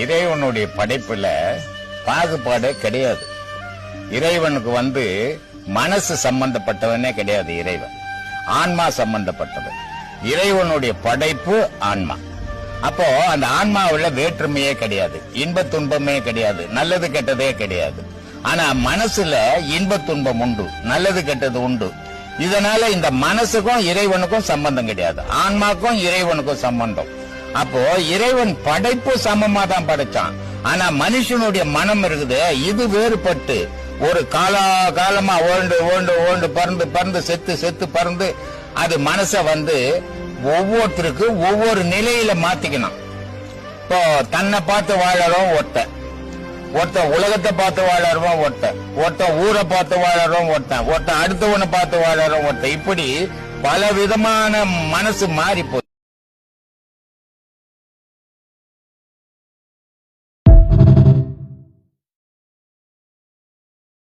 இறைவனுடைய படைப்புல பாகுபாடே கிடையாது. இறைவனுக்கு மனசு சம்பந்தப்பட்டவனே கிடையாது. இறைவன் ஆன்மா சம்பந்தப்பட்டவன். இறைவனுடைய படைப்பு ஆன்மா. அப்போ அந்த ஆன்மாவுல வேற்றுமையே கிடையாது, இன்ப துன்பமே கிடையாது, நல்லது கெட்டதே கிடையாது. ஆனா மனசுல இன்ப துன்பம் உண்டு, நல்லது கெட்டது உண்டு. இதனால இந்த மனசுக்கும் இறைவனுக்கும் சம்பந்தம் கிடையாது, ஆன்மாக்கும் இறைவனுக்கும் சம்பந்தம். அப்போ இறைவன் படைப்பு சமமா தான் படைச்சான். ஆனா மனுஷனுடைய மனம் இருக்குது, இது வேறுபட்டு ஒரு காலமா ஓண்டு பறந்து செத்து பறந்து அது மனச ஒவ்வொருத்தருக்கு ஒவ்வொரு நிலையில மாத்திக்கணும். இப்போ தன்னை பார்த்து வாழறோம் ஒருத்த உலகத்தை பார்த்து வாழறோம் ஒருத்த ஊரை பார்த்து வாழறோம் ஒருத்த அடுத்தவனை பார்த்து வாழறோம் இப்படி பல விதமான மனசு மாறி போய்